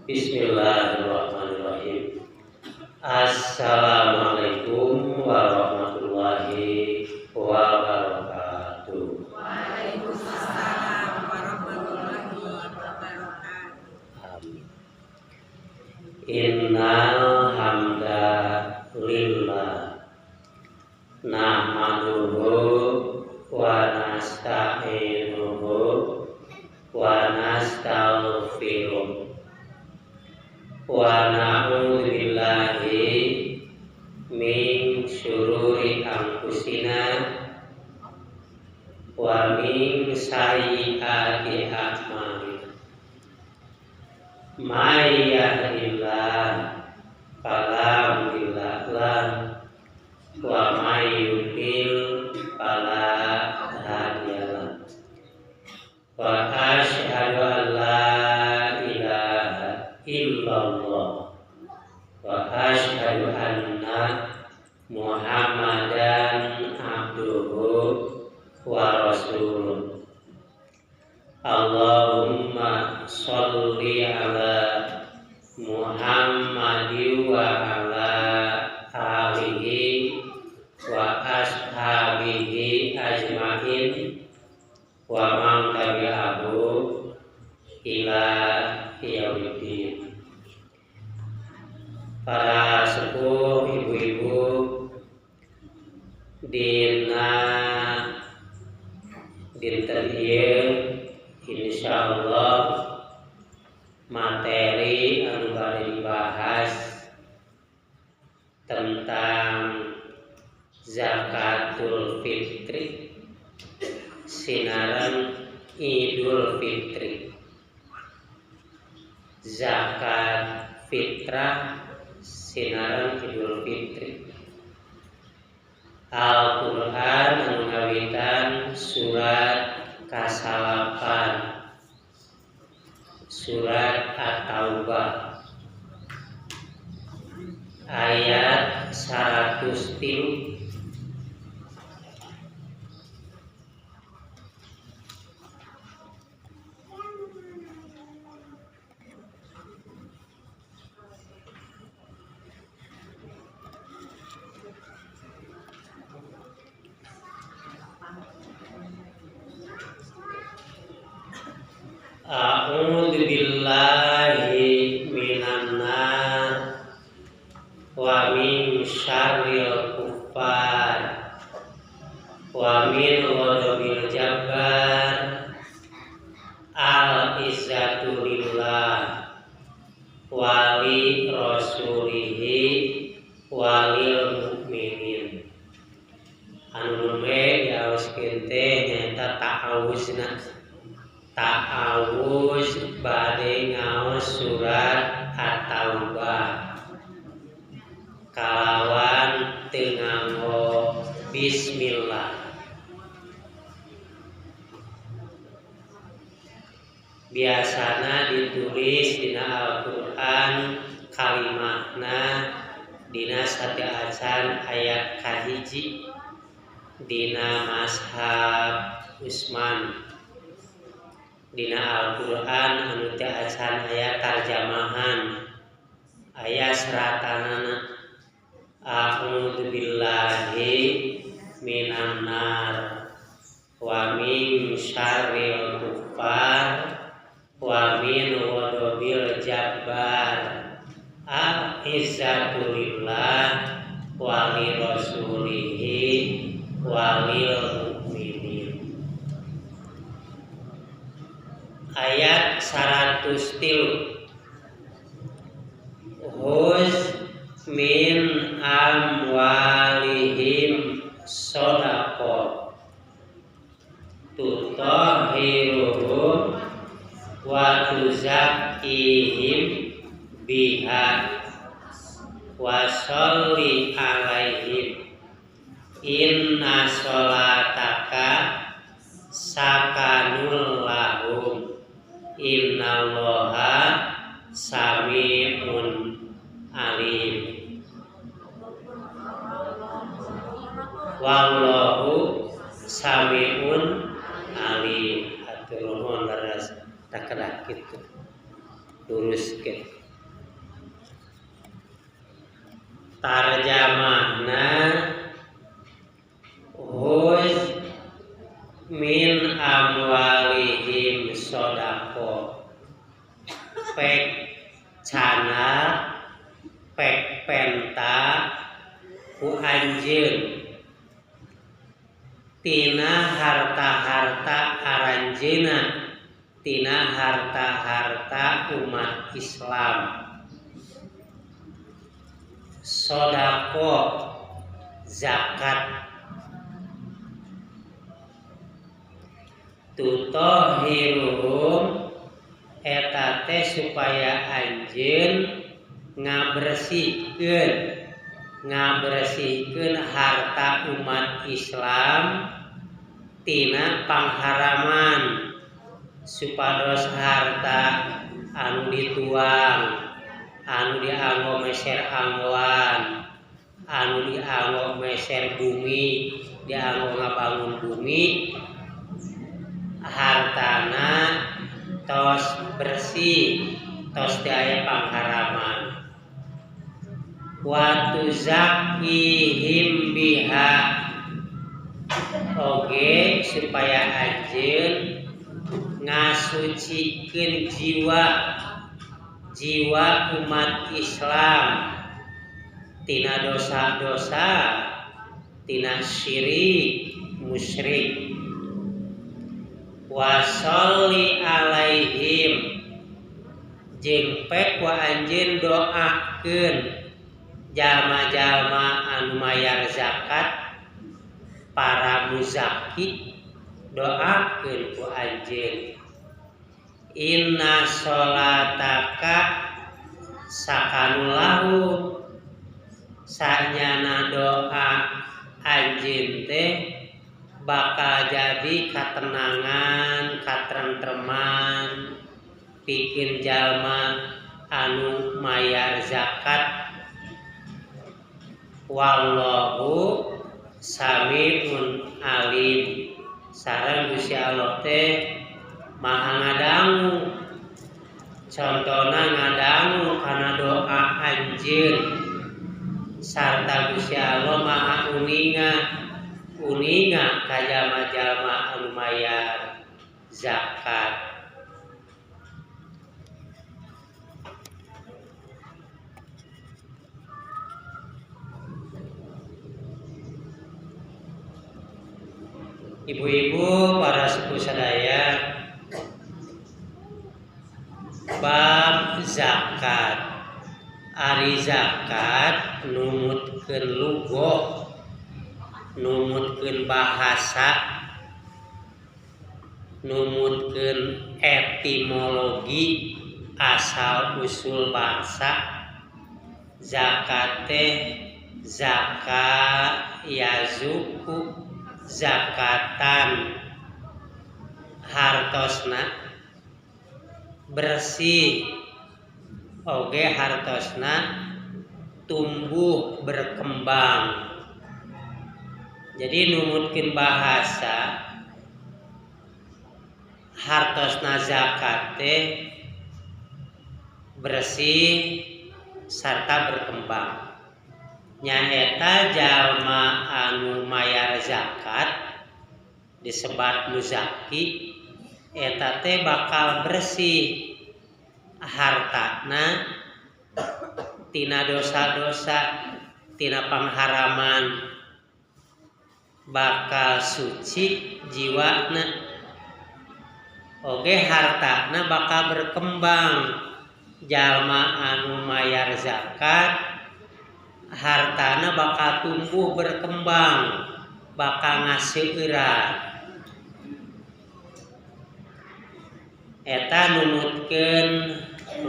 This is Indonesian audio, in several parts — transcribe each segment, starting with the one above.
Bismillahirrahmanirrahim. Assalamualaikum warahmatullahi wabarakatuh. Waalaikumsalam warahmatullahi wabarakatuh. Amin. Innal hamdalillah nahmaduhu wa nasta'inuhu wa nastaghfiruh wa na'udzu billahi min syururi anfusina wa min sayyiati a'malina. May yahdihillahu fala mudilla lahu wa may yudlil fala hadiya lahu. Wa asyhadu an la ilaha illallah wa asyhadu anna Muhammadan abduhu wa rasuluh. Allahumma sholli ala Muhammadin wa ala alihi wa ashabihi ajmain wa man tabi'ahu ila yaumiddin. Para sepuh, ibu-ibu, dinten ieu insyaallah materi anu bade dibahas tentang zakatul fitri sinaran Idul Fitri. Zakat fitrah sinaran Idul Fitri. Al-Quran anu ngawitan surat kasalapan, surat At-Taubah ayat 103. A'udzu billahi minan nar wa min syarril kuffar wa min ghadabil jabbar. Al-izzatu lillah wa li rasulihi wa lil mukminin. Anu meh diaoskeun teh nyaeta ta'awuz bade ngaos surat At-Taubah kalawan teu nganggo bismillah. Biasana ditulis dina Al-Qur'an kalimahna dina sateuacan ayat kahiji dina mashab Utsman. Dina Al-Qur'an anu teu acan aya tarjamahan aya seratanana. A'udzu billahi minan nar wa min syarril kuffar wa min ghadabil jabbar. Al-izzatu lillah wa li rasulihi wa lil mukminin. Ayat 103. Huz min amwalihim shadaqah tutahhiruhum wa tuzakkihim biha wa sholli alaihim inna sholataka sakanul lahum innallaha sami'un alim. Wallahu sami'un alim. Hatur nuhun leres takedah kitu. Luruskeun. tarjamahna huz min amwalihim sodako pek cana pek penta ku anjeun tina harta-harta aranjeuna tina harta-harta umat Islam. Sodako zakat tutohiruhum eta teh supaya anjeun ngabersihkeun harta umat Islam tina pangharaman supados harta anu dituang anu dianggo meser anggoan anu dianggo meser bumi dianggo ngabangun bumi hartana tos bersih tos daya pangharaman watu zakihim biha oge supaya anjeun ngasucikeun jiwa umat Islam tina dosa-dosa tina syirik musyrik wasolli alaihim jeung pek wa anjeun doakeun jalma-jalma anu mayar zakat para muzaki doakeun ku anjeun inna sholataka sakanulahum sanyana doa anjeun teh bakal jadi katenangan katentreman pikeun jalma anu mayar zakat wallahu samiun alim sareng Gusti Allah teh maha ngadangu contona ngadangu kana doa anjeun sarta Gusti Allah maha uninga ka jalma-jalma anu mayar zakat. Ibu-ibu para sepuh sadaya, bab zakat. Ari zakat numutkeun lugo, numutkeun bahasa, numutkeun etimologi asal usul bahasa. Zakat teh zakat yazuku zakatan hartosna bersih oge hartosna tumbuh berkembang. Jadi numutkeun bahasa hartosna zakat teh bersih sarta berkembang. Nyaeta jalma anu mayar zakat disebat muzaki eta teh bakal bersih hartana tina dosa-dosa tina pangharaman bakal suci jiwana oge hartana bakal berkembang. Jalma anu mayar zakat hartana bakal tumbuh berkembang bakal ngaseueuran eta numutkeun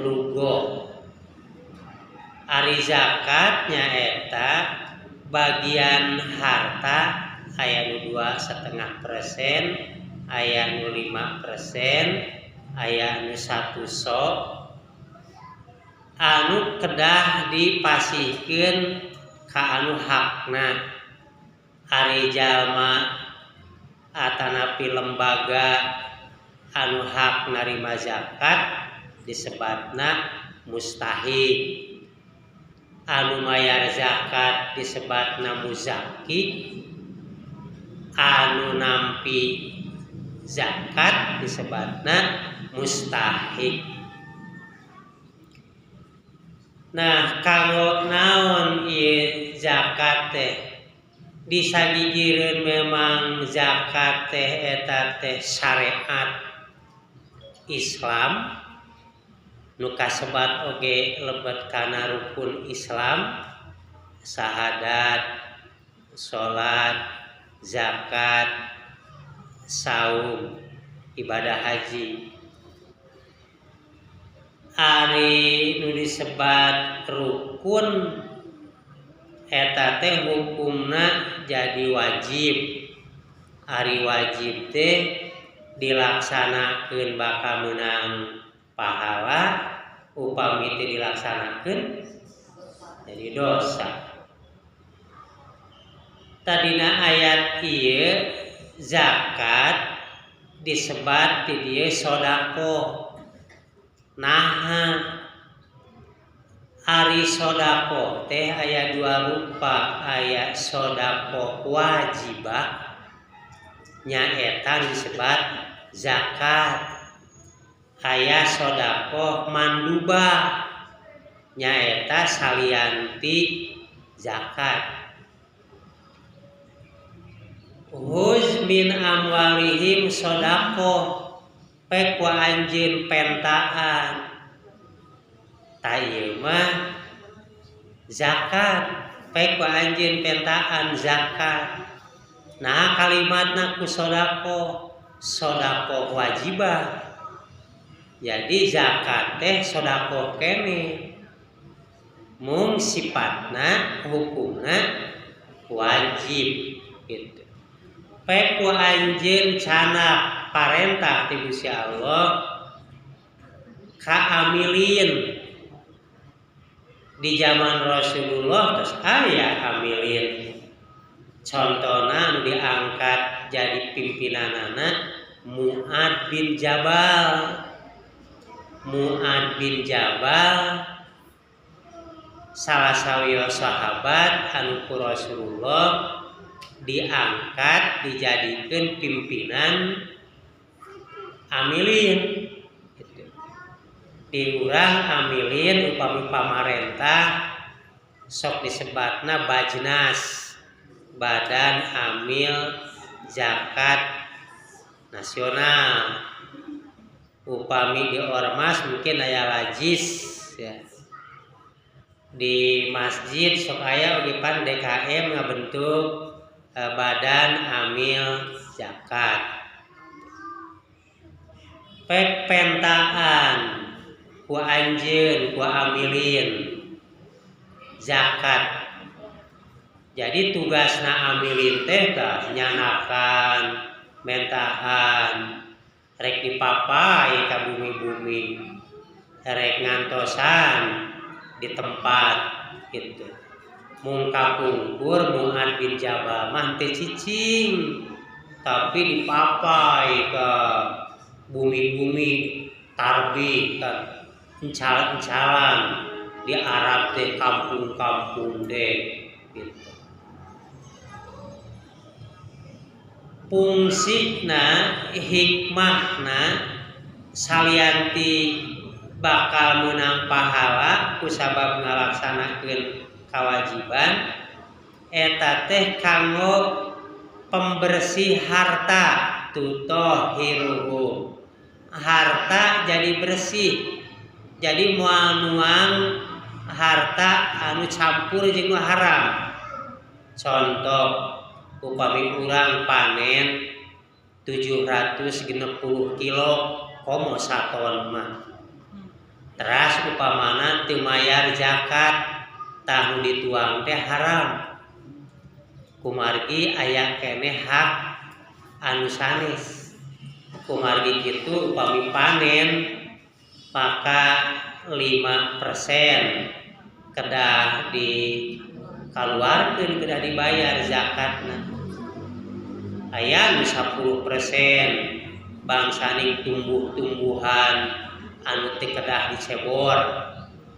lugo. Ari zakat nyaeta bagian harta aya nu 2,5%, aya nu 5%, aya nu 1 sok anu kedah dipasihkeun ka anu hakna. Ari jalma atanapi lembaga anu hak narima zakat disebatna mustahik. anu mayar zakat disebatna muzaki, anu nampi zakat disebatna mustahik. Nah, kanggo naon ieu zakat teh disagigireun memang zakat teh eta teh syariat Islam nu kasebat oge lebet kana rukun Islam, syahadat, salat, zakat, saum, ibadah haji. Ari nu disebat rukun eta teh hukumna jadi wajib. Ari wajib teh dilaksanakeun bakal meunang pahala, upami teu dilaksanakeun jadi dosa. Tadina ayat ieu zakat disebat ti dieu sodaqoh. Naha ari sodaqoh teh aya dua rupa, aya sodaqoh wajibah nyaeta disebat zakat, aya sodaqoh mandubah nyaeta salianti zakat. Huz min amwalihim sodaqoh, pek ku anjeun pentaan. Ta ieu mah zakat, pek ku anjeun pentaan zakat. Nah kalimatna ku sodaqoh, sodaqoh wajibah. Jadi zakat teh sodaqoh kene, mung sifatna hukumna wajib gitu. Pek ku anjeun canak parentah ti Gusti Allah kaamilin di zaman Rasulullah terus aya amilin. Contona nu diangkat jadi pimpinanana Mu'ad bin Jabal. Mu'ad bin Jabal salah sawiya sahabat anu ku Rasulullah diangkat dijadikeun pimpinan amilin. Di urang amilin upami pamarentah sok disebatna Bajnas, Badan Amil Zakat Nasional. Upami di ormas mungkin aya lajis ya. Di masjid sok aya oge pan DKM ngabentuk Badan Amil Zakat. Pek pentaan ku anjeun ku amilin zakat. Jadi tugasna amilin teh tah nyanakan, mentaan, rek dipapai ka bumi-bumi, rek ngantosan di tempat gitu. Mung kapungkur Mu'ad bin Jabal mah teu cicing, tapi dipapai ke bumi-bumi tarbi kan encalan-encalan di Arab teh kampung-kampung deh gitu. Fungsina hikmahna salianti bakal meunang pahala kusabab ngalaksanakeun kawajiban eta teh kanggo pembersih harta, tutohiruhu, harta jadi bersih, jadi moal nuang harta anu campur jeung nu haram. Contoh upami urang panen 760 kilo komo saton mah, teras upamana teu mayar zakat tah nu dituang teh haram, kumargi aya keneh hak anu sanes. Kumargi kitu upami panen maka 5% kedah dikaluarkeun, kedah dibayar zakatna. Aya 10% bangsaning tumbuh-tumbuhan anu teu kedah dicebor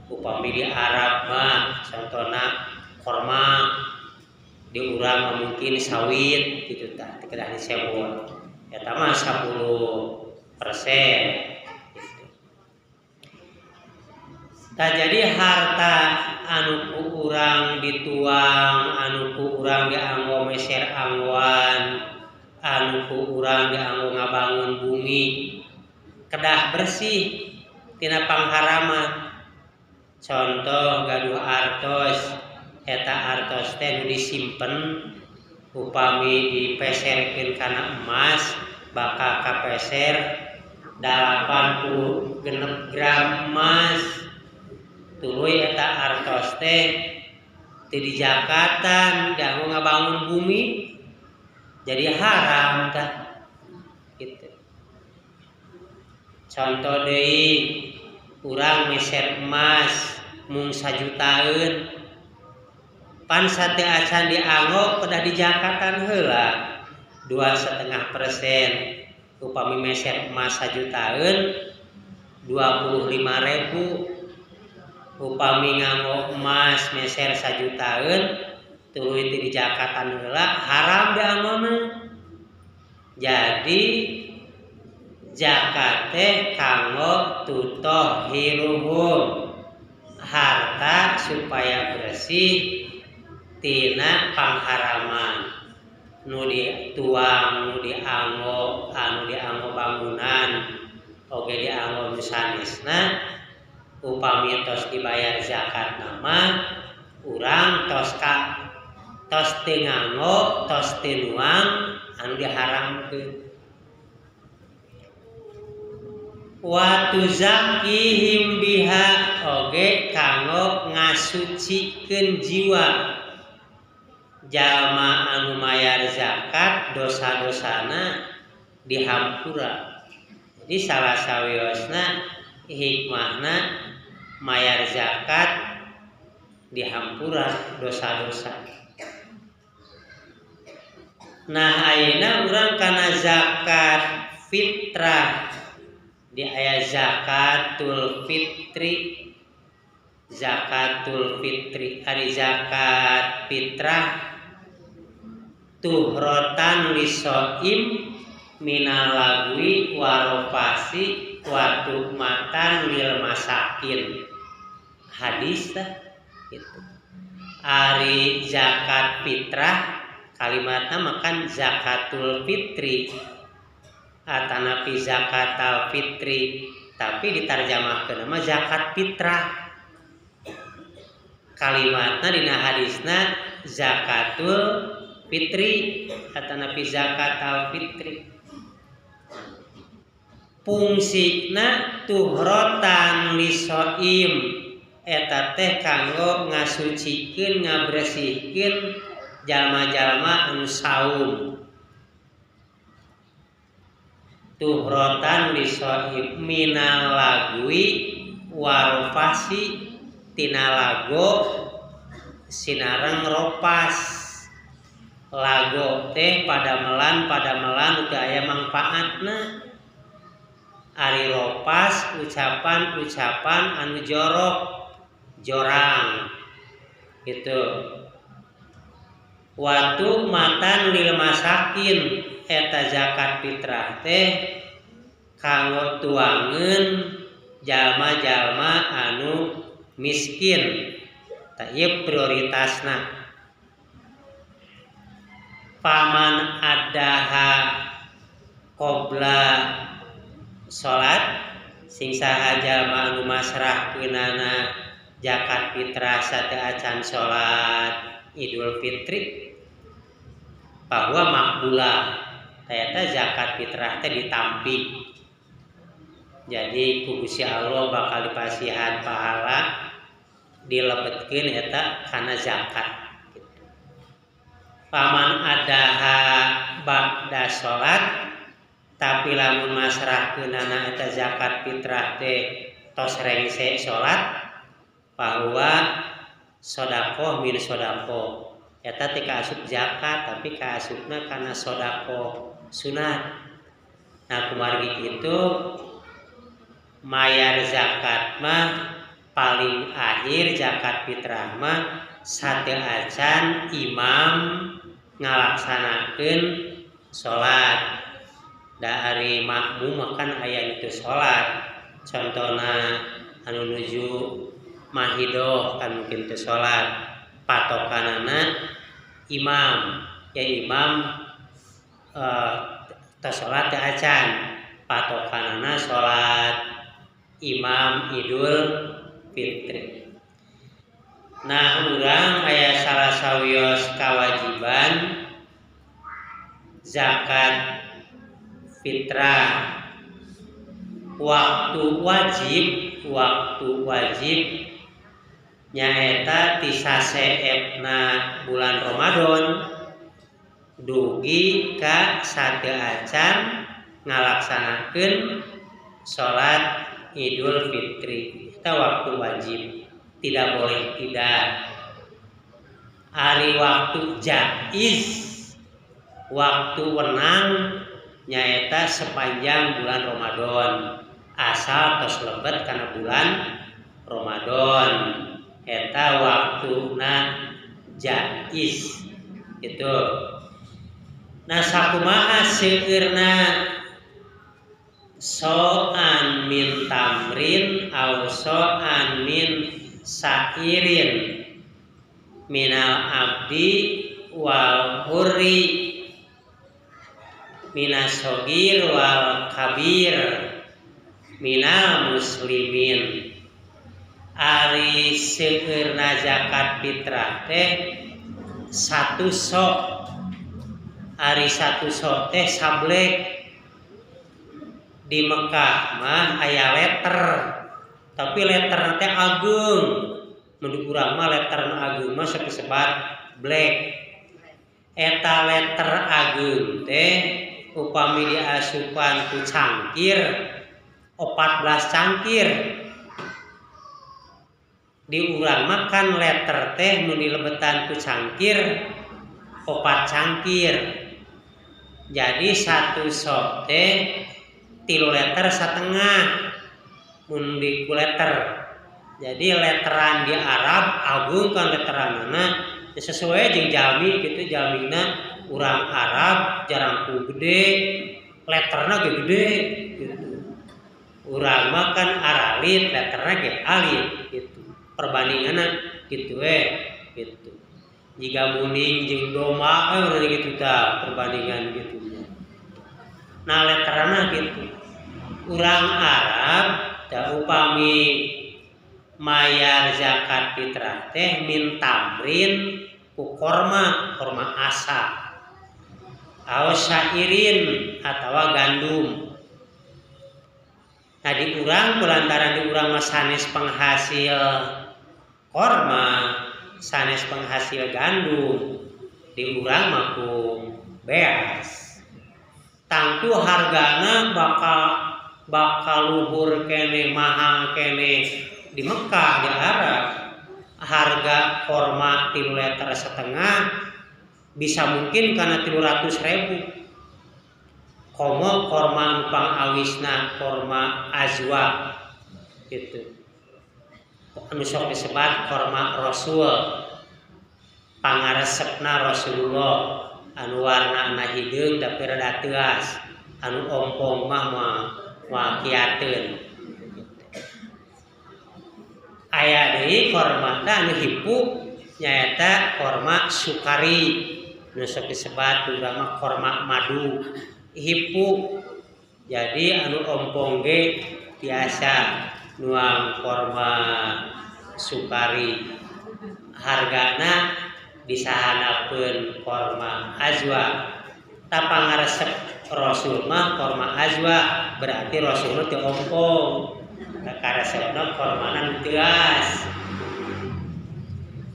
upami di Arab mah contohna korma, di urang mungkin sawit gitu tah kedah disebut eta mah 10%. Gitu. Tah jadi harta anu ku urang dituang, anu ku urang dianggo meser anggoan, anu ku urang dianggo ngabangun bumi kedah bersih tina pangharaman. Contoh gaduh artos, eta artos teh nu disimpen upami dipeserkeun kana emas bakal kapeser 86 gram emas. Tuluy eta artos teh teu dijakatan dianggo ngabangun bumi jadi haram tah gitu. Contoh deui urang meser emas mung 1 jutaeun pan sateu acan dianggo kedah dijakatan heula 2,5%. Upami meser emas 1 jutaeun 25.000. Upami nganggo emas meser 1 jutaeun tuluy teu dijakatan heula haram dianggona. Jadi zakat teh kanggo tutohiruhum, harta supaya bersih tina pangharaman nu dituang, nu dianggo, anu dianggo bangunan, oge dianggo nu sanesna. Upami tos dibayar zakat nama urang tos teu nganggo, tos teu nuang anu diharamkeun. Wa tuzakihim biha oge kanggo ngasucikeun jiwa jalma anu mayar zakat dosa-dosana dihampura. Jadi salah sawiosna hikmahna mayar zakat dihampura dosa-dosa. Nah ayeuna urang kana zakat fitrah di aya zakatul fitri. Zakatul fitri ari zakat fitrah tuhrotan lisoim minal lagwi warofasi wa tuhmatan lil masakin. Hadis gitu. Ari zakat fitrah kalimatna makan zakatul fitri atanapi zakatul fitri tapi ditarjamahkeun nama zakat fitrah. Kalimatna dina hadisna zakatul fitri atanapi zakatul fitri. Fungsina tuhrotan lisoim eta teh kanggo ngasucikeun ngabresihkeun jalma-jalma anu saum. Tuhrotan lisoim minal lagwi warofasi tina lago sinareng ropas. Lago teh padamelan teu aya mangpaatna. Ari ropas ucapan anu jorang gitu. Watu matan lil masakin eta zakat fitrah teh kanggo tuangeun jalma-jalma anu miskin. Ta ieu prioritasna. Paman adaha qobla salat sing saha jalma anu masrahkeunana zakat fitrah sateu acan salat Idul Fitri bahwa makbulah eta zakat fitrah teh ditampi. Jadi ku Gusti Allah bakal dipasihan pahala dilebetkeun eta kana zakat. Paman adaha ba'da salat tapi lamun masrahkeunana eta zakat fitrah teh tos rengse salat bahwa sodaqoh min sodaqoh eta teh kaasup zakat tapi kaasupna kana sodaqoh sunat. Nah kumargi kitu mayar zakat mah paling akhir zakat fitrah mah sateu acan imam ngalaksanakeun salat. Da ari makmum kan aya itu salat. Contona anu nuju mahidoh kan mungkin teu salat. Patokanana imam, ya imam teu salat teu acan. Patokanana salat imam Idul Fitri. Nah, urang aya salah sawios kawajiban zakat fitrah. Waktu wajib nyaeta ti saseepna bulan Ramadan dugi ka sateu acan ngalaksanakeun salat Idul Fitri. Eta waktu wajib, tidak boleh tidak. Ari waktu jaiz, waktu wenang nyaeta sepanjang bulan Ramadan. Asal tos lebet kana bulan Ramadan. Eta waktuna jaiz. Itu. Nah, sakumaha seueurna so'an min tamrin aw so'an min sa'irin minal abdi wal hurri minas sogir wal kabir minal muslimin. Ari seueurna zakat fitrah teh satu sok. Ari satu sok teh sablek. Di Mekah mah aya letter, tapi letter teh ageung. Mun di urang mah letter ageung mah sebat black. Eta letter ageung teh upami diasupan ku cangkir 14 cangkir. Di urang mah kan letter teh mun dilebetan ku cangkir 4 cangkir. Jadi satu sok teh 3 letter setengah mun di ku letter. Jadi letteran di Arab agung kan letteranana sesuai jeung jalmi kitu, jalmina urang Arab jarang ku gede, letterna ge gede gitu. Urang mah kan aralit, letterna ge alit gitu. Perbandinganna kitu gitu. Jika muning jeung doma urang gitu tah perbandingan gitu. Nah, letterana gitu. Urang Arab da upami mayar zakat fitrah teh min tamrin ku korma asa. Aw syairin atawa gandum. Nah, di urang kulantaran di urang mah sanes penghasil korma, sanes penghasil gandum, di urang mah ku beas. Tangtu hargana bakal luhur kene mahal kene di Mekah di Arab. Harga korma 3 liter setengah bisa mungkin karena 300.000. Komo korma pang awisna korma azwa gitu. Anu sok disebut korma Rasul. Pangaresepna Rasulullah. Anu warna hideung tapi rada teuas, anu ompong mah moal kiateun. Aya deui korma teh anu hipu nyaeta korma sukari, nu sok disebat urang mah korma madu. Hipu. Jadi anu ompong ge biasa nuang korma sukari. Hargana disahanapeun korma azwa. Tapa ngaresep Rasul mah korma azwa, berarti Rasul teu ompong. Karesepna kormana teuas.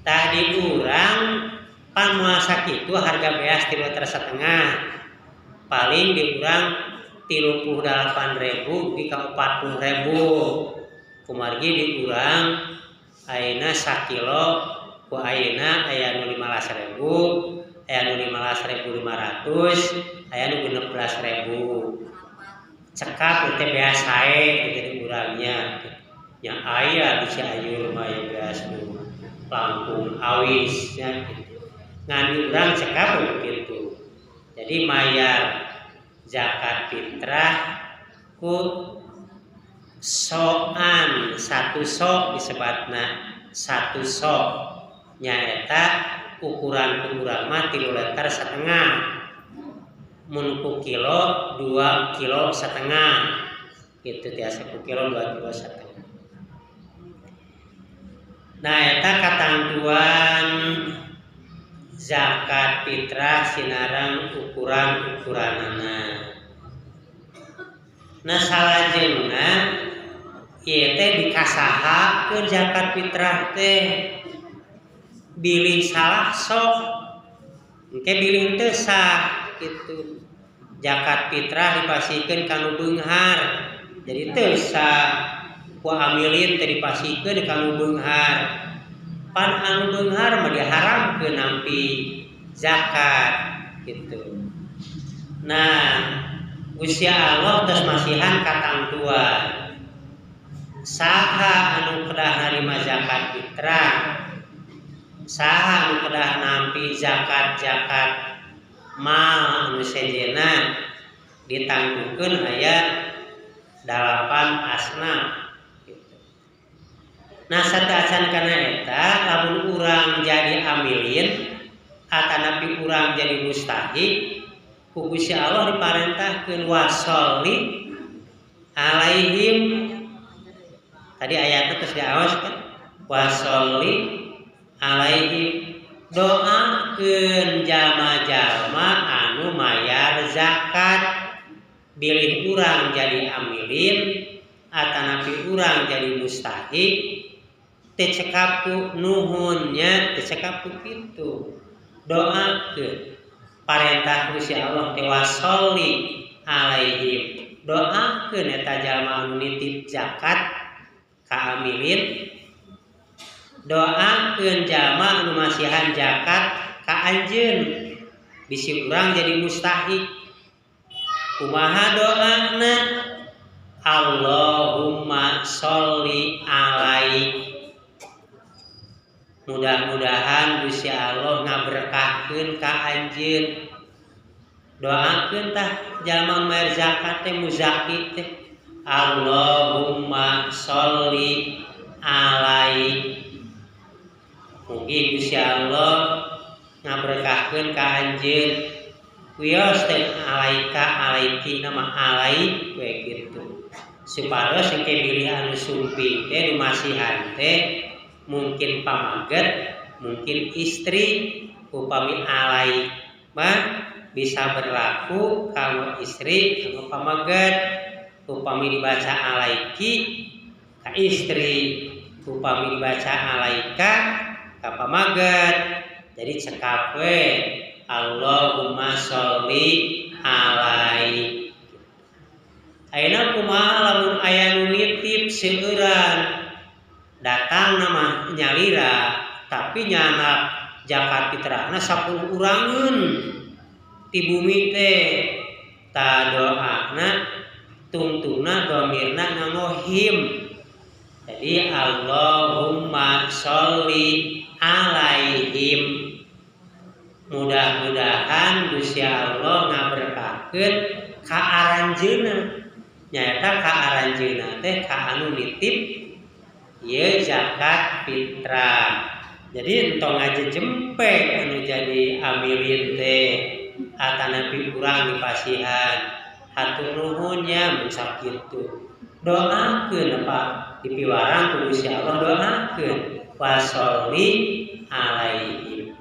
Tah di urang pan moal sakitu harga beas 3 liter setengah. Paling di urang 38.000 di ka 40.000. Kumargi di urang ayeuna sakilo ku ayeuna aya nu 15.000, aya nu 15.500, aya nu 16.000. Cekap teh beas sae jadi urangnya. nya aya di Cianjur mah ya beas nu Lampung awis nya gitu. Ngan urang cekap begitu. Jadi mayar zakat fitrah ku soan satu sok disebutna satu sok nyaeta ukuran mah 3,5 liter mun ku kilo 2,5 kilo gitu tiasa ku kilo 2,5 kilo. Nah eta katantuan zakat fitrah sinarang ukuran-ukuranana. Nah salajengna ieu teh dikasahakeun zakat fitrah teh bilih salah sok engke bilih teu sah kitu. Zakat fitrah dipasikeun kanu beunghar. Jadi teu sah ku amilin teh dipasikeun kanu beunghar. Pan anu beunghar mah diharamkeun nampi zakat gitu. Nah Gusti Allah tos masihan katangtuan saha anu kedah narima zakat fitrah, saha anu kedah nampi zakat mal anu sejena ditanggukeun aya 8 asnaf gitu. Nah sadasan kana eta lamun urang jadi amilin atanapi urang jadi mustahik ku Gusti Allah diparentahkeun wasolli alaihim. Tadi ayatnya terus diawas kan wasolli alaihim doakeun jalma-jalma anu mayar zakat bilih urang jadi amilin atanapi urang jadi mustahik teu cekap ku nuhunnya teu cekap ku kitu doakeun parentah Gusti Allah teh wasolli alaihim doakeun eta jalma anu nitip zakat ka amilin doakeun jalma anu masihan zakat ka anjeun bisi urang jadi mustahik kumaha doana Allahumma sholli alaik. Mudah-mudahan Gusti Allah ngaberkahkeun ka anjeun. Doakeun tah jalma mayar zakat teh muzaki teh Allahumma sholli alaik. Mugi Gusti Allah ngaberkahkeun ka anjeun. Wios teh alaika alaiki nama alaik we kitu. Supados engke bilih anu sumping teh nu masihan teh mungkin pamaget, mungkin istri, upami alaik mah bisa berlaku kalau istri, kalau pamaget, upami dibaca alaiki ka istri, upami dibaca alaika ka pamaget. Jadi cekap we Allahumma sholli alaik. Ayeuna kumaha lamun aya nu nitip seueuran datang nama nyalira tapi nyana zakat fitrahna 10 urangeun ti bumi teh ta doana tungtungna dhamirna ngamohim. Jadi Allahumma sholli alaihim. Mudah-mudahan Gusti Allah ngaberkahkeun ka aranjeunna nyaeta ka aranjeunna teh ka anu nitip ieu zakat fitrah. Jadi entong aja jempe anu jadi amilin teh atanapi urang dipasihan hatur nuhunnya mun sakitu doakeun apa dipiwarang ku Gusti Allah doakeun wasolli alaihim.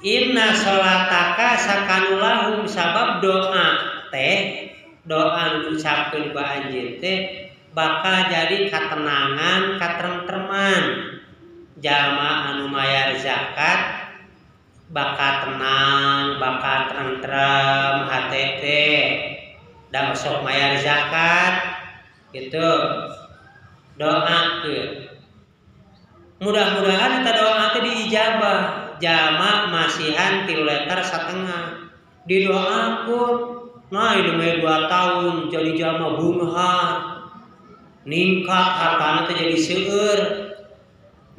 Inna sholataka sakanulahum sabab doa teh doa ucapkeun ku anjeun teh bakal jadi katenangan katentreman. Jalma anu mayar zakat bakal tenang, bakal tentrem hate teh da sok mayar zakat gitu. Doakeun mudah-mudahan eta doa teh diijabah. Jalma masihan 3,5 liter didoakeun nah ieu 2 tahun jadi jalma beunghar ningkat hartana teh jadi seueur.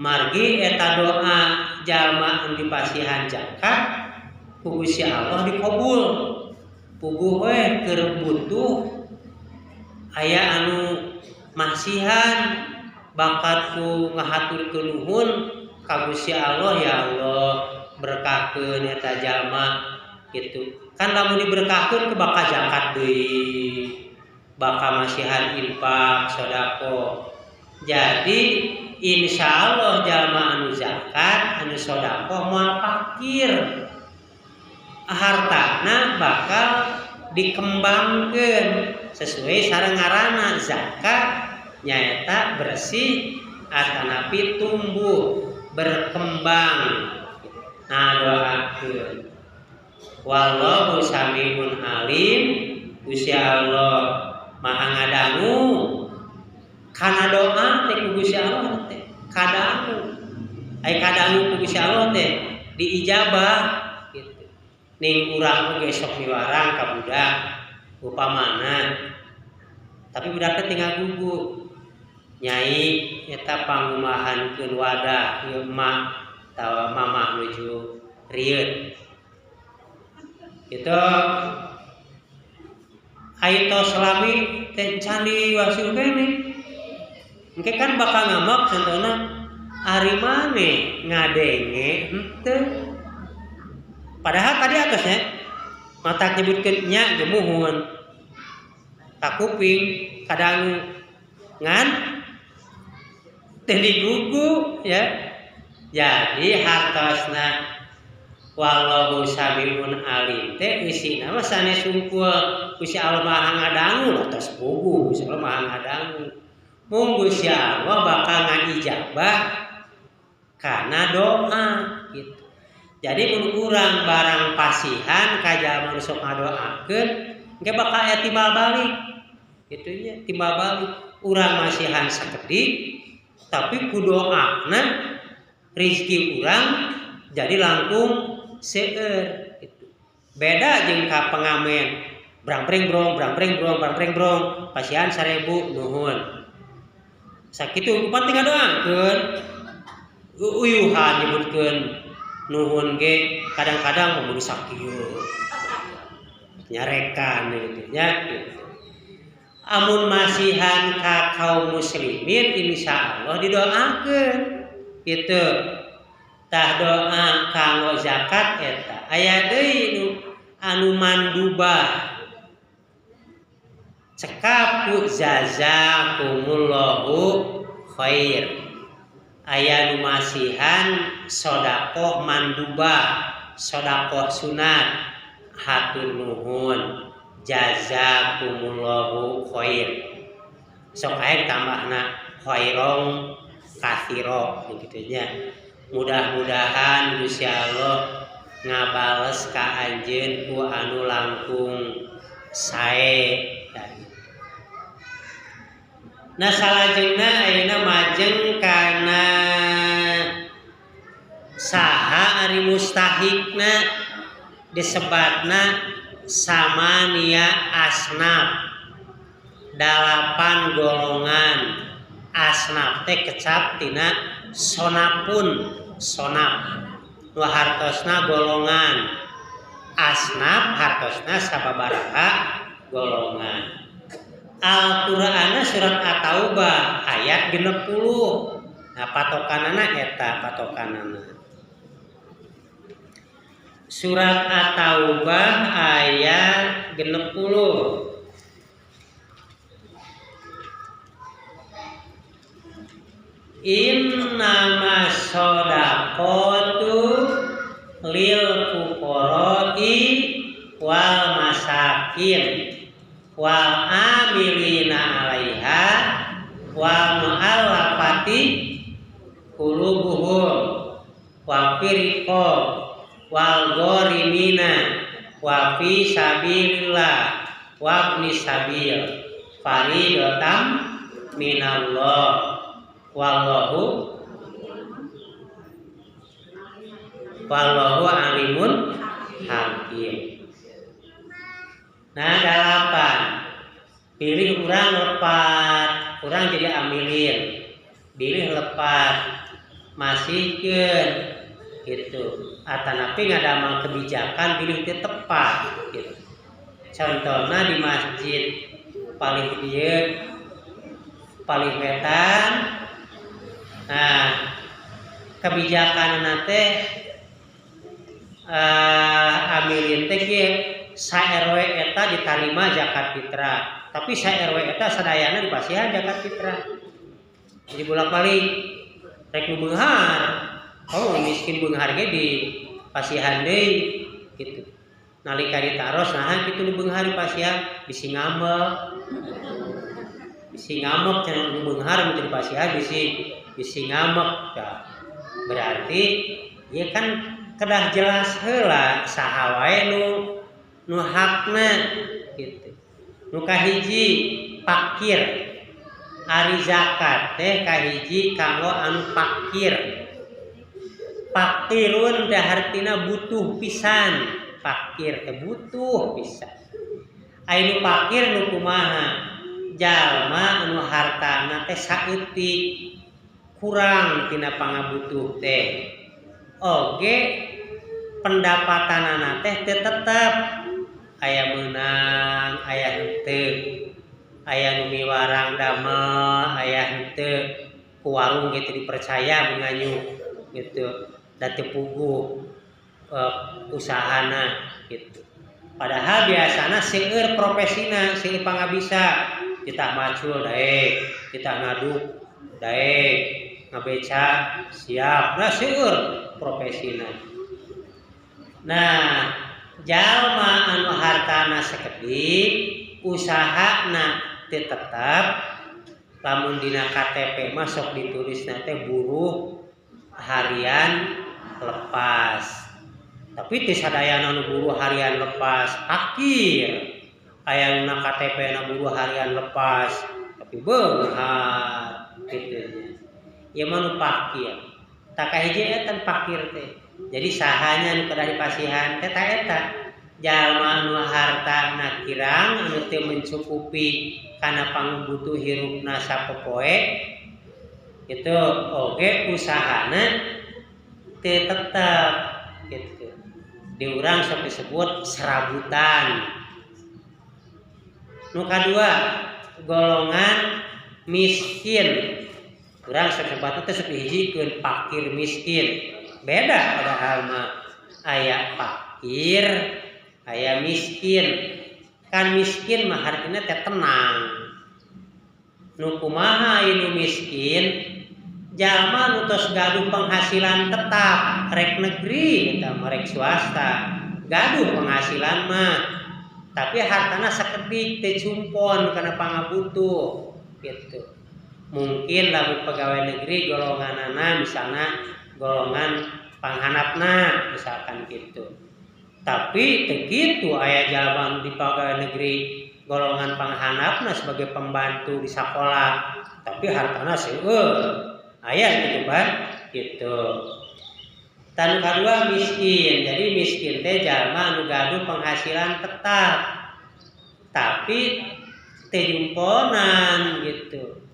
Margi eta doa jalma anu dipasihan zakat ku Gusti Allah dikabul. Puguh we keur butuh aya anu masihan bakat ku ngahaturkeun nuhun ka Gusti Allah, ya Allah berkahkeun eta jalma gitu. Kan lamun diberkahkeun ke bakal zakat deui, bakal masihan infak, sedekah. Jadi insyaallah jalma anu zakat, anu sedekah moal fakir, hartana bakal dikembangkeun sesuai sareng ngaranna zakat nyaeta bersih atanapi tumbuh berkembang. Nah doakeun. Wallahu samiun alim. Gusti Allah Maha ngadangu kana doa teh ku Gusti Allah teh kadangu. Ai kadangu ku Gusti Allah teh diijabah gitu. Ning urang oge sok miwarang ka budak upamana. Tapi budak teh tinggal gugu. Nyai eta pangumahankeun wadah ieu emak tawa mamah nuju rieut. Itu ayo selami teh candi wasil kene. Engke kan bakal ngamak contohna ari mane ngadenge henteu. Padahal tadi atasnya mata nyebutkeun nya gemuhun. Tak kuping kadang ngan teh digugu ya. Jadi hartosna wallahu samiun alim teh isina mah sanes sungkul Gusti Allah Maha ngadangu atas puguh Gusti Allah Maha ngadangu. Mung Gusti Allah bakal ngijabah kana doa gitu. Jadi mun urang barang pasihan ka jalma sok ngadoakeun engke bakal aya timbal balik. Kitu nya timbal balik. Urang masihan sakedik tapi ku doana rezeki urang jadi langkung seueur gitu. Beda jeung ka pengamen brang-breng brong pasihan 1000 nuhun. Sakitu penting ngadoakeun. Uyuhan nyebutkeun nuhun ge kadang-kadang mun sakieu. Nyarekan gitu nya gitu. Amun masihan ka kaum muslimin insyaallah didoakeun gitu. Tah doa kanggo zakat eta aya deui anu mandubah cekap ku jazakumullahu khair. Aya nu masihan sedekah mandubah, sedekah sunat, hatur nuhun jazakumullahu khair. Sok aya tambahna khairon katsira gitu nya. Mudah-mudahan Gusti Allah ngabales ka anjeun ku anu langkung sae. Nah salajengna ayeuna majeng kana saha ari mustahikna disebatna samania asnaf. 8 golongan. Asnaf teh kecap tina sonapun. Sonap nu hartosna golongan. Asnaf hartosna sababaraha golongan. Al-Qur'an surat At-Taubah ayat 60. Nah patokanana eta patokanana. Surat At-Taubah ayat 60. Innama shodaqatu lil fuqara'i wal masakin wal amilina 'alaiha wal mu'allafati qulubuhum wa firqah wal gharimina wa fi sabilillah wa ibni sabil faridatan minallah wallahu alimun hakim. Nah 8 pilih urang lepat kurang jadi amilin bilih lepat masihkeun gitu atanapi ngadamal kebijakan bilih teu tepat gitu. Contohna di masjid paling dieu paling wetan nah kebijakan teh amilin teh ge sa RW eta ditarima zakat fitrah tapi sa RW eta sadayana dipasihan zakat fitrah jadi bolak-balik rek nu beunghar miskin beunghar ge dipasihan deui gitu nalika ditaros nahan kitu nu beunghar dipasihan bisi ngambek cenah nu beunghar mun dipasihan bisi ngambek ya berarti ieu kan kedah jelas heula saha wae nu hakna gitu nu kahiji fakir ari zakat teh kahiji kanggo anu fakir fakirun teh artina butuh pisan fakir teh butuh pisan anu fakir nu kumaha jalma anu hartana teh saeutik kurang tina pangabutuh teh oge pendapatanana teh teu tetep aya meunang aya henteu aya nu miwarang damel aya henteu ku warung gitu dipercaya menganyu gitu da teu puguh usahana gitu padahal biasana seueur profesina seueur pangabisa kita macul daek kita ngaduk daek ngabeca siap nah seueur profesina nah jalma anu hartana sakedik usahana teu tetep lamun dina KTP mah sok ditulisna teh buruh harian lepas tapi teu sadayana nu buruh harian lepas fakir aya nu KTP na buruh harian lepas tapi beunghar kitu ieu mah nu fakir tak kahiji eta fakir teh jadi sahanya nu kedah dipasihan teh ta eta jalma nu hartana kirang anu teu mencukupi kana pangabutuh hirupna sapopoe itu oge usahana teu tetep gitu di urang sok disebut serabutan nu kadua golongan miskin urang sok sebutna teh sok dihijikeun fakir miskin beda padahal mah aya fakir aya miskin kan miskin mah artina teh tenang nu kumaha anu miskin jalma nu tos gaduh penghasilan tetap rek negeri eta rek swasta gaduh penghasilan mah tapi hartana sakedik teu cumpon kana pangabutuh gitu mungkin lamun pegawai negeri golonganana misalna golongan panghanapna misalkan gitu tapi teu kitu aya jalma di pegawai negeri golongan panghanapna sebagai pembantu di sekolah tapi hartana seueur aya gitu Pak gitu tan kadua miskin jadi miskin teh jalma anu gaduh penghasilan tetap tapi teu jumponan gitu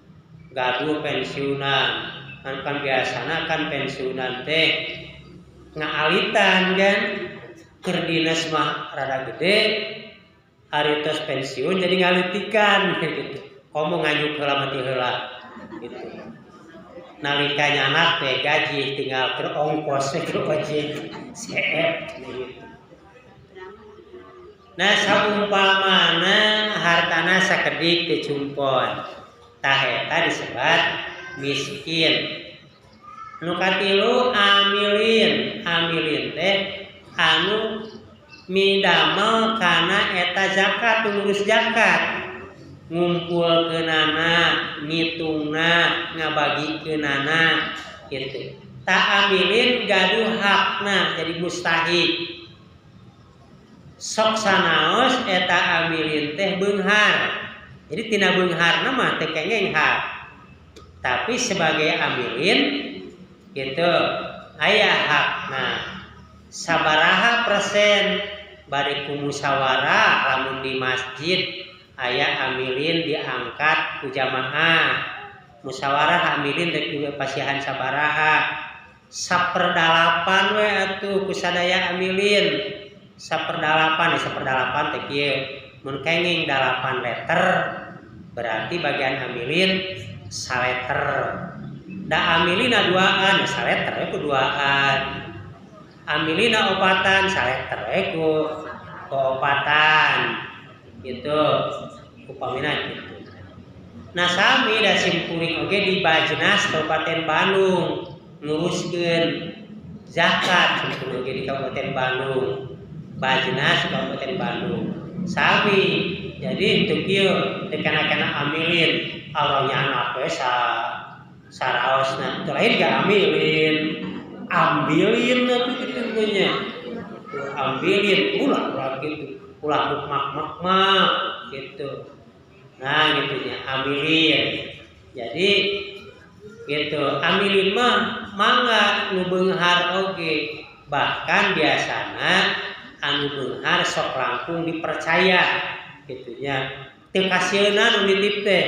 gaduh pensiunan kan biasana kan pensiunan teh ngaalitan kan keur dinas mah rada gede hari tos pensiun jadi ngalitikan gitu komo nganyuk heula mati heula gitu nalika nyanak teh gaji tinggal keur ongkos keur ojek CF gitu nah saumpamana hartana sakedik teu cumpon tah eta disebut miskin nu katilu amilin teh anu midamel kana eta zakat ngurus zakat ngumpulkeunana ngitungna ngabagikeunana kitu ta amilin gaduh hakna jadi mustahik sok sanaos eta amilin teh beunghar jadi tina beungharna mah teu kengeng hak tapi sebagai amilin gitu aya hakna sabaraha persen bari ku musyawarah lamun di masjid aya amilin diangkat ku jamaah musyawarah amilin rek pasihan sabaraha 1/8 we atuh ku sadaya amilin 1/8 teh kieu mun kenging 8 liter berarti bagian amilin 1 liter da amilina 2an 1 liter we ku 2an amilina opatan 1 liter we ku opatan gitu upamina gitu. Nah sami da simkuring oge di Bajnas Kabupaten Bandung nguruskeun zakat simkuring oge di Kabupaten Bandung. Bajnas Kabupaten Bandung. Sami jadi teu kieu teu kana amilin alronya anak we saraosna teu lain ga amilin ambilin atuh kitu nya. Ambilin ulah gitu. Ulah mak gitu. Nah gitunya ambilin. Jadi gitu ambilin mah mangga nu beunghar oge. Bahkan biasana anu beunghar sok langkung dipercaya gitunya. Teu kasieuna nu nitip teh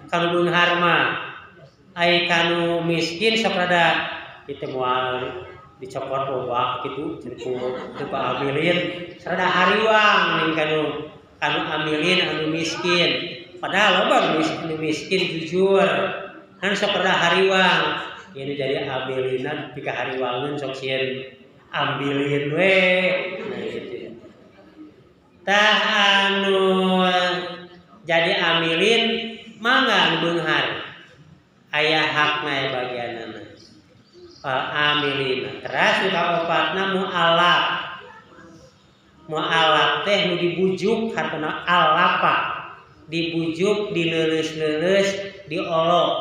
kanu beunghar mah. Ai kanu miskin sok rada kitu moal dicokot loba kitu cenah ku ambilin sarada hariwang ning kanu ambilin anu miskin padahal loba anu miskin jujur kan sok rada hariwang ieu jadi ambilina pika hariwangeun sok sieun ambilin we nah gitu tah anu jadi ambilin mangga beunghar aya hakna bagianna amilina teras kaopatna mualaf teh nu dibujuk hartana alapa dibujuk dileuleus-leuleus diolok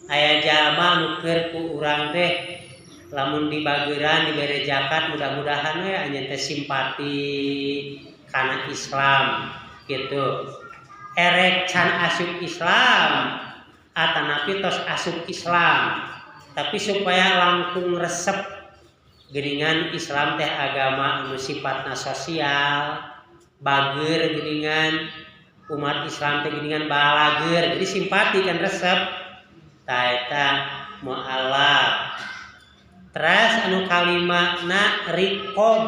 aya jalma nu keur ku urang teh lamun dibageuran dibere zakat mudah-mudahan we anjeun teh simpati kana Islam gitu erek can asup Islam atanapi tos asup Islam tapi supaya langkung resep geuningan Islam teh agama anu sifatna sosial bageur geuningan umat Islam teh geuningan balager jadi simpati kan resep tah eta mualaf teras anu kalimana riqob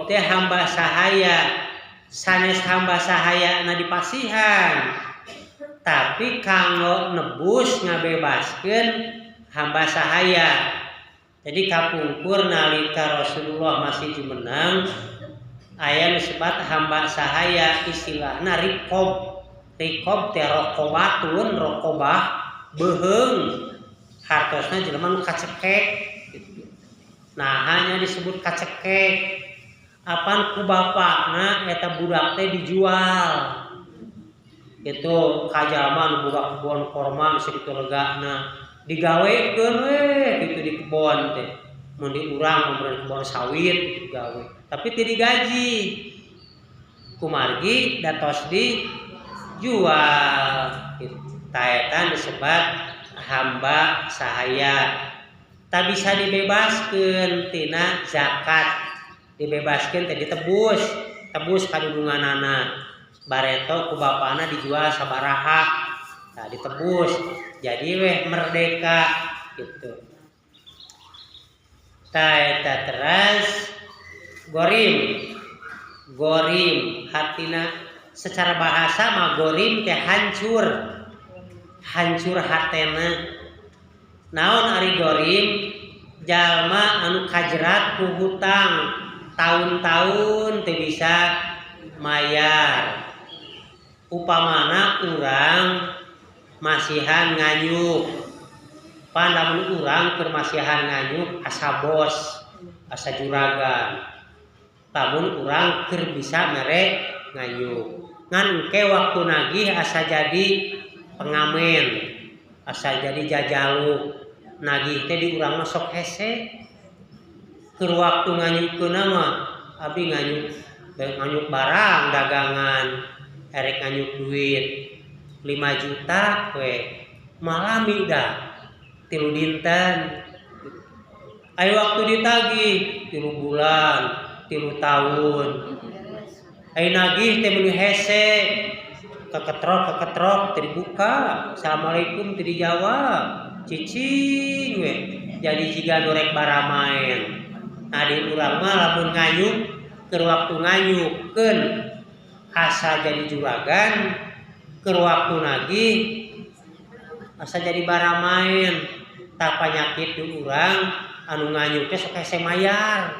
teh hamba sahaya sanes hamba sahaya na dipasihan tapi kanggo nebus ngabebaskeun hamba sahaya. Jadi kapungkur nalika Rasulullah masih jumenang aya nu sebat hamba sahaya istilahna riqob. Riqob teh raqobatun raqobah beheung hartosna jelema nu kacekek gitu. Nah hanya disebut kacekek apan ku bapakna eta budak teh dijual. Itu kajalma nu budak kebon korma sakitu legana digawekeun we kitu di kebon teh mun di urang mun kebon sawit kitu gawe tapi teu digaji kumargi datos dijual kitu taetan disebut hamba sahaya tak bisa dibebaskeun tina zakat dibebaskeun teh tebus kadudunganana bareto ku bapana dijual sabaraha nah ditebus jadi weh merdeka gitu tah eta teras gorim hatina secara bahasa mah gorim teh hancur hatena naon ari gorim jalma anu kajerat ku hutang tahun-tahun teu bisa mayar upamana urang masihan nganyuk pan lamun urang keur masihan nganyuk asa bos asa juragan lamun urang keur bisa mere nganyuk ngan engke waktu nagih asa jadi pengamen asa jadi jajaluk nagih teh di urang mah sok hese keur waktu nganyukeunna mah abi nganyuk barang dagangan erek nganyuk duit 5 juta we malami dah 3 dinten aya waktu ditagih 3 bulan 3 tahun Ai nagih teh meuli hese keketrok teu dibuka. Assalamualaikum teu dijawab. Cicing we. Jadi jiga nu rek baramaen. Nah di urang mah lamun ngayuk keur waktu ngayukeun asa jadi juragan, keur waktu nagih asa jadi baramaen. Tak panyakit di urang anu ngayuk teh sok hese mayar.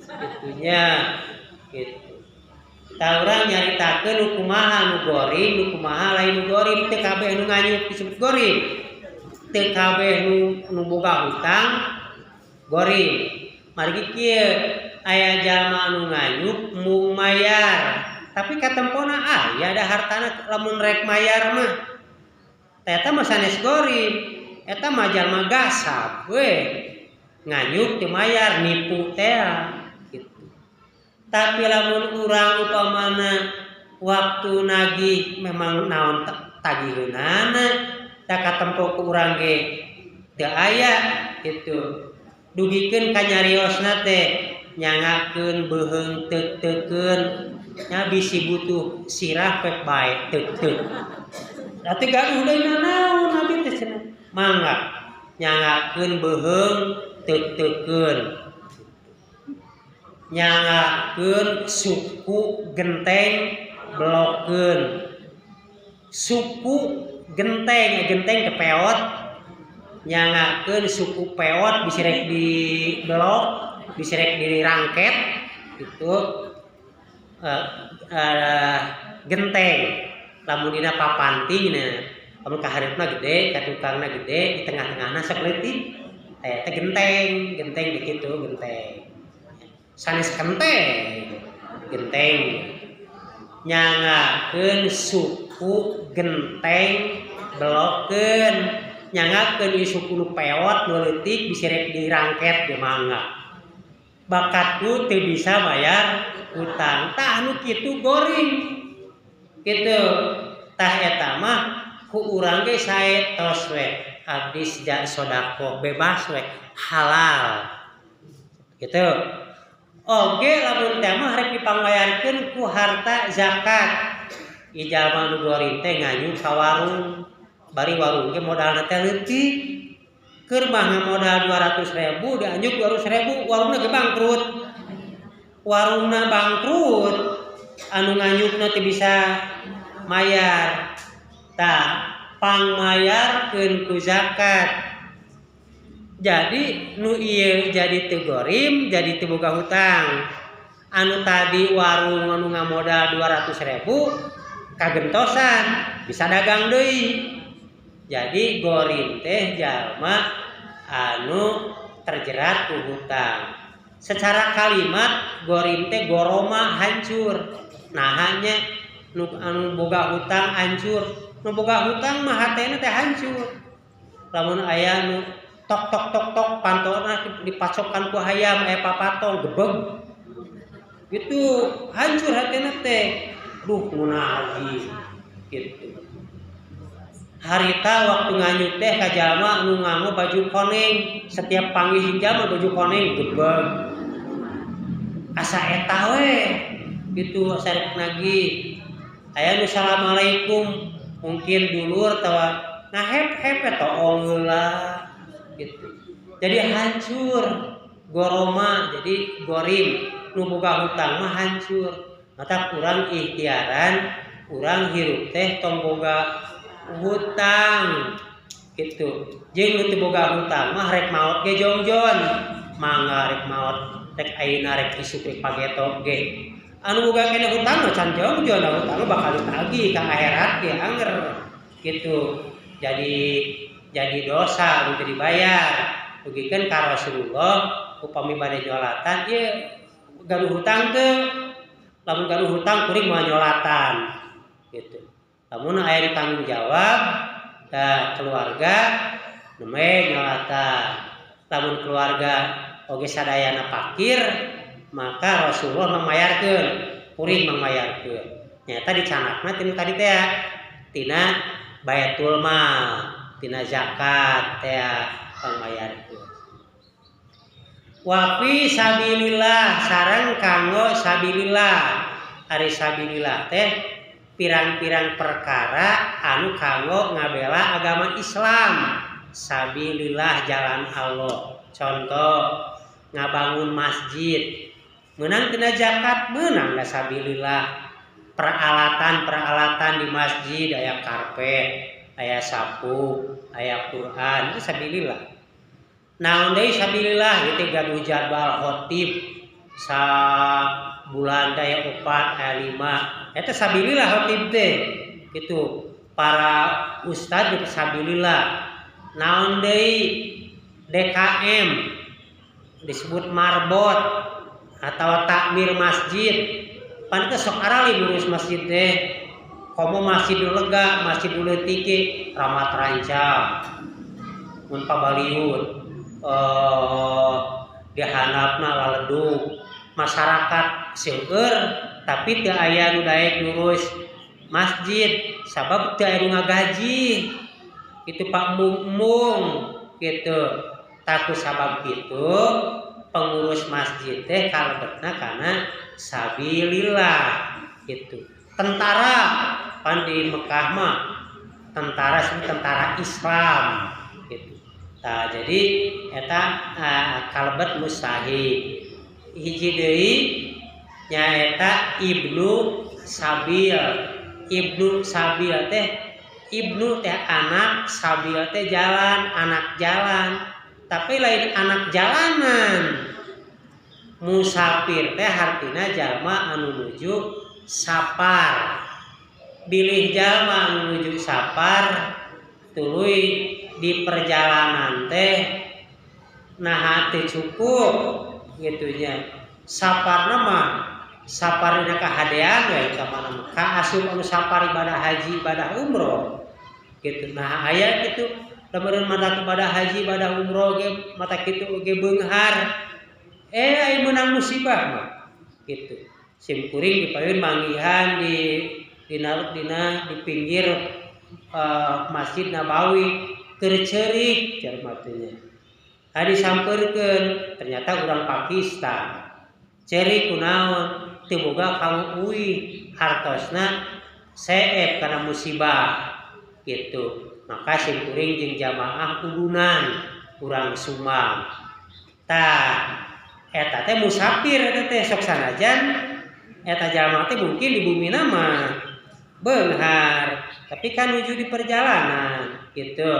Gitunya gitu. Tah urang nyaritakeun nu kumaha nu gorim, nu kumaha lain nu gorim, teu kabeh nu nganyuk disebut gorim. Teu kabeh nu boga hutang gorim. Margi kieu aya jalma anu nganyuk mung mayar, tapi katempona aya da hartana lamun rek mayar mah. Tah eta mah sanes gorim, eta mah jalma gasab we. Nganyuk teu mayar nipu teh gitu. Tapi lamun urang upamana waktu nagih memang naon tagiheunana da katempo ku urang ge teu aya gitu. Dugikeun ka nyariosna teh nyangakeun beuheung teuk-teukeun nya bisi butuh sirah pek bae teuk-teuk. Atuh gaduh deui naon abi teh cenah. Mangga nyangakeun beuheung teuk-teukeun. Nyangakeun suku genteng blokkeun. Suku genteng teh peot. Nyangakeun suku peot bisa rek di blok, bisa rek dirangket gitu. Genteng lamun dina papantingna lamun ka hareupna gede, ka tukangna gede, di tengah-tengahna sok leutik. Eta genteng kitu genteng. Sanes kenteng genteng. Nyangakeun suku genteng blokkeun. Nyangakeun ieu suku nu peot nu leutik bisa rek dirangket ge mangga. Bakatku teu bisa bayar utang. Tah nu kitu goring. Kitu. Tah eta mah ku urang ge sae tos we. Abdi sodaqoh bebas we halal. Kitu. Oge lamun teh mah rek dipangbayarkeun ku harta zakat. Ieu jalma nu goring teh nganyuk ka warung. Bari warung ge modalna teh leutik. Keur mah modal 200.000 dianjuk 200.000 warungna ge bangkrut. Warungna bangkrut, anu nganyukna teu bisa mayar. Tah pangmayarkeun ku zakat. Jadi nu ieu jadi teu gorim, jadi teu boga hutang. Anu tadi warung anu ngamodal 200.000 kagentosan, bisa dagang deui. Jadi gorim teh jalma anu terjerat ku hutang. Secara kalimat gorim teh goroma hancur. Nah hanya nu anu boga hutang hancur. Nu boga hutang mah hatena teh hancur. Lamun aya nu tok pantona dipacokkan ku hayam aya papatong gebeg. Gitu hancur hatena teh. Duh kunaha lagi gitu. Harita waktu nganyuk teh ka jalma anu nganggo baju koneng, setiap panggih jalma baju koneng gebeg. Asa eta we gitu asa nagih. Aya nu assalamualaikum mungkin dulur tawa ngahep-hep eta heula gitu. Jadi hancur goroma, jadi gorim nu boga hutang mah hancur. Mata urang ikhtiaran, urang hirup teh tong boga hutang gitu. Jeung nu teu boga hutang mah rek maot ge jongjon. Mangga rek maot rek ayeuna rek isuk rek pageto ge. Anu boga kene hutang mah can jongjon, hutang bakal ditagih ka akhirat ge anger gitu. Jadi dosa nu teu dibayar. Dugikeun ka Rasulullah upami bade nyolatan ieu gaduh hutang teu. Lamun gaduh hutang kuring moal nyolatan gitu. Lamun aya ditanggung jawab da keluarga nemeh nyolatan. Lamun keluarga oge sadayana fakir maka Rasulullah memayarkeun, kuring memayarkeun. Nyata dicanakna tina tadi teh tina baitul mal, tina zakat teh pamayarkeun. Wa fi sabilillah sareng kanggo sabilillah. ari sabilillah teh pirang-pirang perkara anu kanggo ngabela agama Islam. Sabilillah jalan Allah. Contoh ngabangun masjid. Menang kena zakat, menang da sabilillah. Peralatan di masjid aya karpet, aya sapu, aya Quran, itu sabilillah. Naon deui sabilillah ieu gaduh jadwal khotib sa bulan daya 4 aya 5. Eta sabilillah khotib teh. Kitu. Para ustad itu sabilillah. Naon deui DKM disebut marbot atau takmir masjid. Pan teh sok arali ngurus masjid teh. Komo masjid lega, masjid leutik ge ramat rancang. Mun pabaliut dihanapna laledug. Masyarakat seueur tapi teu aya nu daek ngurus masjid sabab teu aya nu ngagaji. Itu Pak Mung gitu. Taku sabab kitu pengurus masjid teh kalebetna kana sabilillah gitu. Tentara pan di Mekah mah tentara Islam gitu. Tah jadi eta kalebet mustahid. Hiji deui nyaeta Ibnu Sabil. Ibnu Sabil teh ibnu teh anak, sabil teh jalan, anak jalan. Tapi lain anak jalanan. Musafir teh hartina jalma anu nuju sapar. Bilih jalma anu nuju sapar tuluy di perjalanan teh naha teu cukup gitu nya. Saparna mah saparina kahadean we ka mana ka asup anu sapar ibadah haji, ibadah umroh. Gitu. Nah aya kitu lamun mata ibadah haji, ibadah umroh ge mata kitu ge beunghar. Aya meunang musibah mah. Gitu. Sim kuring dipaeun manggihan di pinggir Masjid Nabawi keur ceurik jar teh. Hari sampeurkeun ternyata urang Pakistan. Ceurik kunaon? Teu boga kang uih hartosna seep kana musibah. Gitu. Maka sim kuring jeung jamaah kudunan urang sumbang. Tah eta teh musafir eta teh sok sanajan eta jalma teh mungkin di bumina mah beunghar, tapi kan nuju di perjalanan gitu.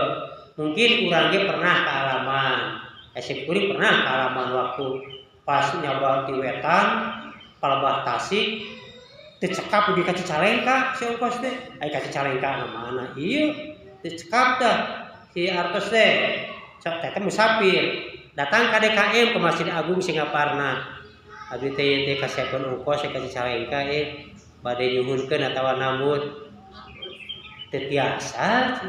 Mungkin urang ge pernah kaalaman. Sim kuring pernah kaalaman waktu pas nyoba di wetan palebah Tasik dicekap di Cicalengka si ongkos teh. Ai ka Cicalengka mana? Ieu dicekap dah si artos teh. Sok teh musafir. Datang ka DKM ke Masjid Agung Singaparna. Abdi teh kasepkeun ongkos ka Cicalengka bade nyuhunkeun atawa nambut. Teu tiasa.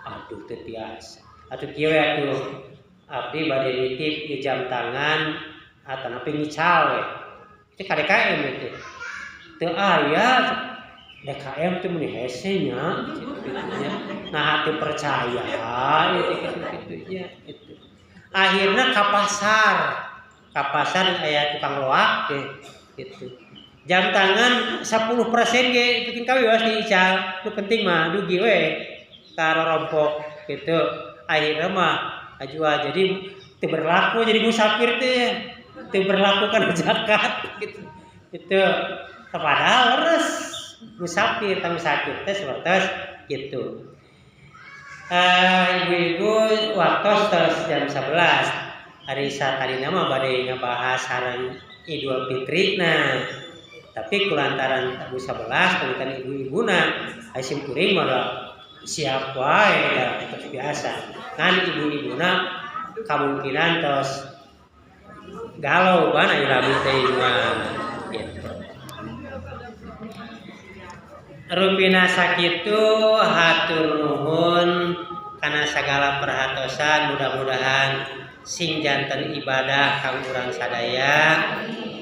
Aduh teu tiasa. Atuh kieu atuh abdi bade nitip di jam tangan atau ngical we. Itu ka DKM teh. Teu aya DKM teh meni hese nya nah hati percaya gitu. Akhirnya ka pasar aya tukang loak gitu. Jam tangan 10% ge bikin kawios diical. Nu penting mah dugi we ka rorompok gitu. Akhirnya mah ajua jadi teu berlaku jadi musafir teh. Teu berlaku kana zakat gitu. Itu padahal leres musafir tamu sakit teh sawartos gitu. Ibu-ibu waktos terus jam 11. Hari satadina mah bade ngabahas sareng Idul Fitri. Nah, tapi kulantaran tamu 11 pamitan ibu-ibuna, sim kuring mah siap wae da seperti biasa. Kan ibu-ibuna kemungkinan tos galau ban aya labu teh mah gitu. Rupina sakitu hatur nuhun kana sagala perhatosan, mudah-mudahan sing janten ibadah kang urang sadaya,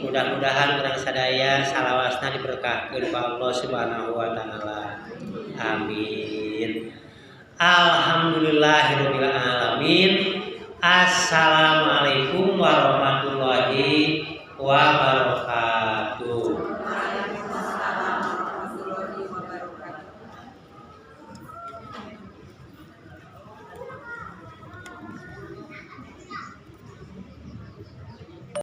mudah-mudahan urang sadaya salawasna diberkahkeun ku Allah Subhanahu wa taala. Amin. Alhamdulillahirabbil alamin. Assalamualaikum warahmatullahi wabarakatuh.